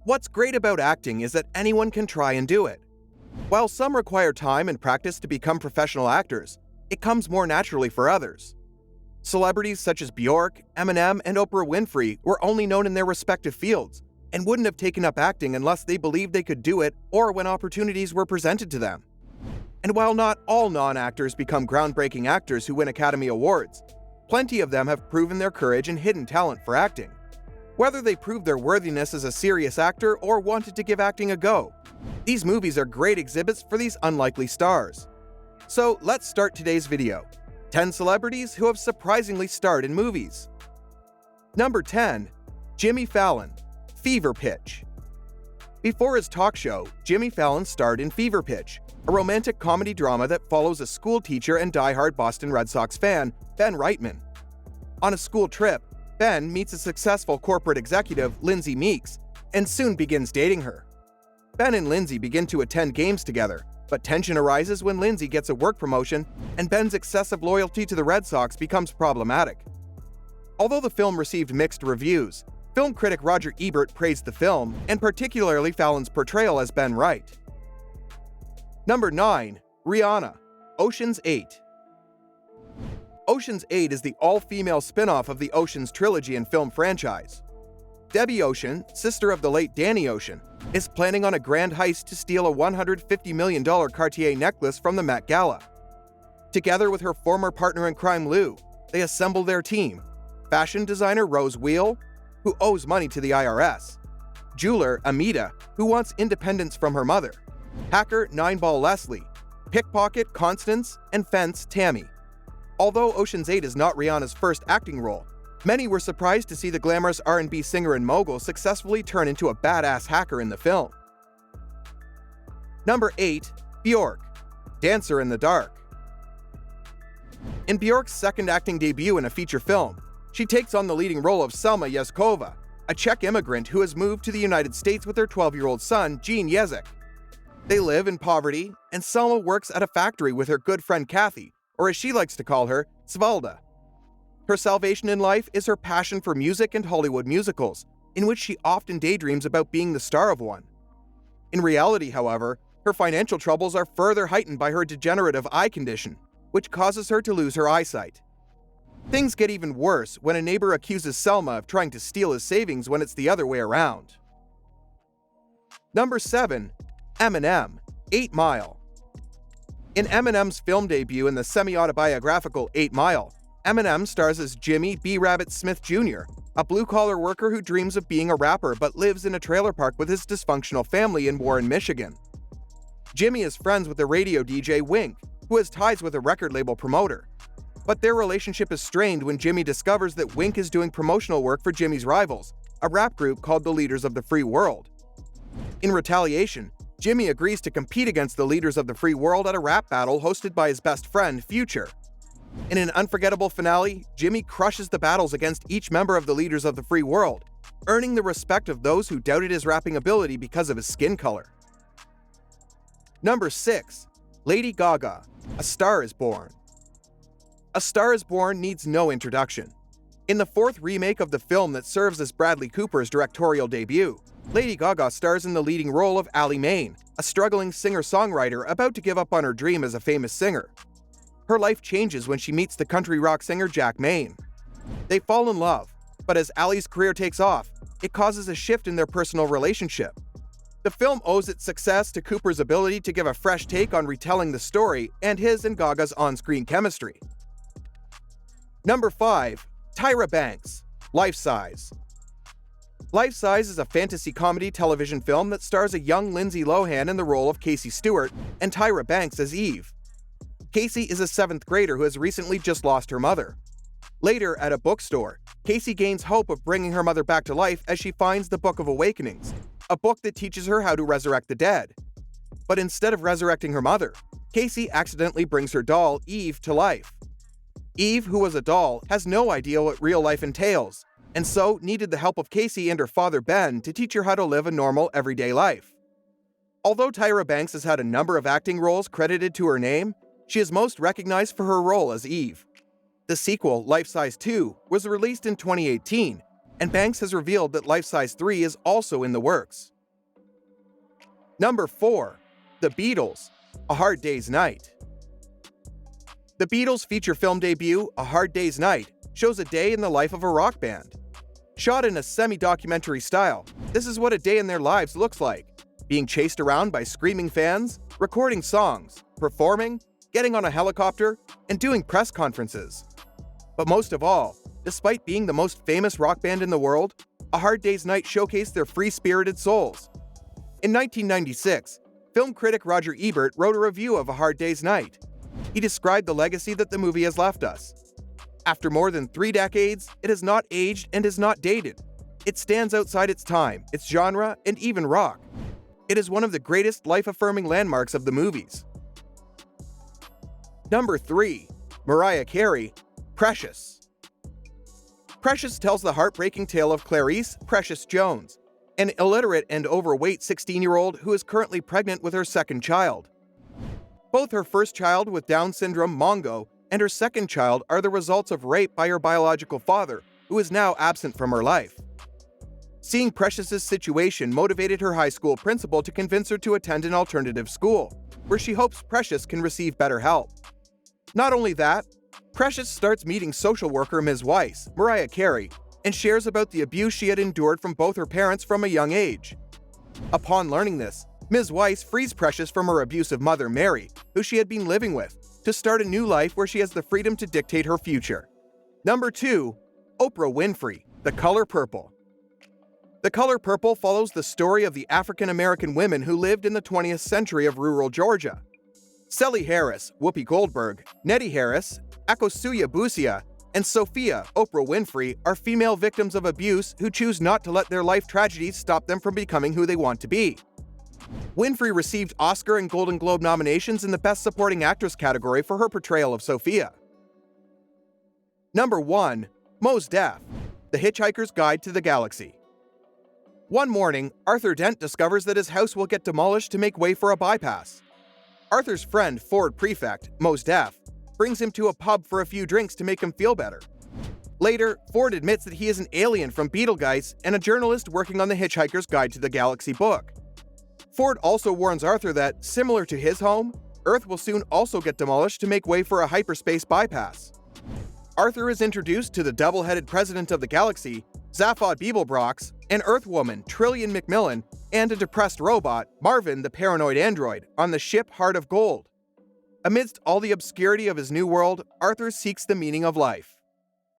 What's great about acting is that anyone can try and do it. While some require time and practice to become professional actors, it comes more naturally for others. Celebrities such as Bjork, Eminem, and Oprah Winfrey were only known in their respective fields and wouldn't have taken up acting unless they believed they could do it or when opportunities were presented to them. And while not all non-actors become groundbreaking actors who win Academy Awards, plenty of them have proven their courage and hidden talent for acting. Whether they proved their worthiness as a serious actor or wanted to give acting a go, these movies are great exhibits for these unlikely stars. So let's start today's video. 10 celebrities who have surprisingly starred in movies. Number 10. Jimmy Fallon, Fever Pitch. Before his talk show, Jimmy Fallon starred in Fever Pitch, a romantic comedy drama that follows a school teacher and diehard Boston Red Sox fan, Ben Reitman. On a school trip, Ben meets a successful corporate executive, Lindsay Meeks, and soon begins dating her. Ben and Lindsay begin to attend games together, but tension arises when Lindsay gets a work promotion and Ben's excessive loyalty to the Red Sox becomes problematic. Although the film received mixed reviews, film critic Roger Ebert praised the film, and particularly Fallon's portrayal as Ben Wright. Number 9. Rihanna, Ocean's 8. Ocean's 8 is the all-female spin-off of the Ocean's trilogy and film franchise. Debbie Ocean, sister of the late Danny Ocean, is planning on a grand heist to steal a $150 million Cartier necklace from the Met Gala. Together with her former partner in crime Lou, they assemble their team: fashion designer Rose Wheel, who owes money to the IRS, jeweler Amita, who wants independence from her mother, hacker Nineball Leslie, pickpocket Constance, and fence Tammy. Although Ocean's 8 is not Rihanna's first acting role, many were surprised to see the glamorous R&B singer and mogul successfully turn into a badass hacker in the film. Number 8. Bjork, Dancer in the Dark. In Bjork's second acting debut in a feature film, she takes on the leading role of Selma Yezkova, a Czech immigrant who has moved to the United States with her 12-year-old son, Gene Yezek. They live in poverty, and Selma works at a factory with her good friend Kathy, or as she likes to call her, Svalda. Her salvation in life is her passion for music and Hollywood musicals, in which she often daydreams about being the star of one. In reality, however, her financial troubles are further heightened by her degenerative eye condition, which causes her to lose her eyesight. Things get even worse when a neighbor accuses Selma of trying to steal his savings when it's the other way around. Number 7. Eminem, 8 Mile. In Eminem's film debut in the semi-autobiographical 8 Mile, Eminem stars as Jimmy B. Rabbit Smith Jr., a blue-collar worker who dreams of being a rapper but lives in a trailer park with his dysfunctional family in Warren, Michigan. Jimmy is friends with the radio DJ Wink, who has ties with a record label promoter. But their relationship is strained when Jimmy discovers that Wink is doing promotional work for Jimmy's rivals, a rap group called the Leaders of the Free World. In retaliation, Jimmy agrees to compete against the Leaders of the Free World at a rap battle hosted by his best friend, Future. In an unforgettable finale, Jimmy crushes the battles against each member of the Leaders of the Free World, earning the respect of those who doubted his rapping ability because of his skin color. Number 6. Lady Gaga, A Star is Born. A Star is Born needs no introduction. In the fourth remake of the film that serves as Bradley Cooper's directorial debut, Lady Gaga stars in the leading role of Allie Main, a struggling singer-songwriter about to give up on her dream as a famous singer. Her life changes when she meets the country rock singer Jack Maine. They fall in love, but as Allie's career takes off, it causes a shift in their personal relationship. The film owes its success to Cooper's ability to give a fresh take on retelling the story and his and Gaga's on-screen chemistry. Number 5. Tyra Banks, Life Size. Life Size is a fantasy comedy television film that stars a young Lindsay Lohan in the role of Casey Stewart and Tyra Banks as Eve. Casey is a 7th grader who has recently just lost her mother. Later, at a bookstore, Casey gains hope of bringing her mother back to life as she finds the Book of Awakenings, a book that teaches her how to resurrect the dead. But instead of resurrecting her mother, Casey accidentally brings her doll, Eve, to life. Eve, who was a doll, has no idea what real life entails, and so needed the help of Casey and her father Ben to teach her how to live a normal, everyday life. Although Tyra Banks has had a number of acting roles credited to her name, she is most recognized for her role as Eve. The sequel, Life Size 2, was released in 2018, and Banks has revealed that Life Size 3 is also in the works. Number 4. The Beatles, A Hard Day's Night. The Beatles' feature film debut, A Hard Day's Night, shows a day in the life of a rock band. Shot in a semi-documentary style, this is what a day in their lives looks like: being chased around by screaming fans, recording songs, performing, getting on a helicopter, and doing press conferences. But most of all, despite being the most famous rock band in the world, A Hard Day's Night showcased their free-spirited souls. In 1996, film critic Roger Ebert wrote a review of A Hard Day's Night. He described the legacy that the movie has left us. After more than 3 decades, it has not aged and is not dated. It stands outside its time, its genre, and even rock. It is one of the greatest life-affirming landmarks of the movies. Number 3. Mariah Carey, Precious. Precious tells the heartbreaking tale of Clarice Precious Jones, an illiterate and overweight 16-year-old who is currently pregnant with her second child. Both her first child with Down syndrome, Mongo, and her second child are the results of rape by her biological father, who is now absent from her life. Seeing Precious's situation motivated her high school principal to convince her to attend an alternative school, where she hopes Precious can receive better help. Not only that, Precious starts meeting social worker Ms. Weiss, Mariah Carey, and shares about the abuse she had endured from both her parents from a young age. Upon learning this, Ms. Weiss frees Precious from her abusive mother, Mary, who she had been living with, to start a new life where she has the freedom to dictate her future. Number 2. Oprah Winfrey, The Color Purple. The Color Purple follows the story of the African-American women who lived in the 20th century of rural Georgia. Sally Harris, Whoopi Goldberg, Nettie Harris, Akosua Busia, and Sophia, Oprah Winfrey, are female victims of abuse who choose not to let their life tragedies stop them from becoming who they want to be. Winfrey received Oscar and Golden Globe nominations in the Best Supporting Actress category for her portrayal of Sophia. Number 1. Moes Death, The Hitchhiker's Guide to the Galaxy. One morning, Arthur Dent discovers that his house will get demolished to make way for a bypass. Arthur's friend, Ford Prefect, Moes Death, brings him to a pub for a few drinks to make him feel better. Later, Ford admits that he is an alien from Betelgeuse and a journalist working on the Hitchhiker's Guide to the Galaxy book. Ford also warns Arthur that, similar to his home, Earth will soon also get demolished to make way for a hyperspace bypass. Arthur is introduced to the double-headed president of the galaxy, Zaphod Beeblebrox, an Earthwoman, Trillian Macmillan, and a depressed robot, Marvin the paranoid android, on the ship Heart of Gold. Amidst all the obscurity of his new world, Arthur seeks the meaning of life.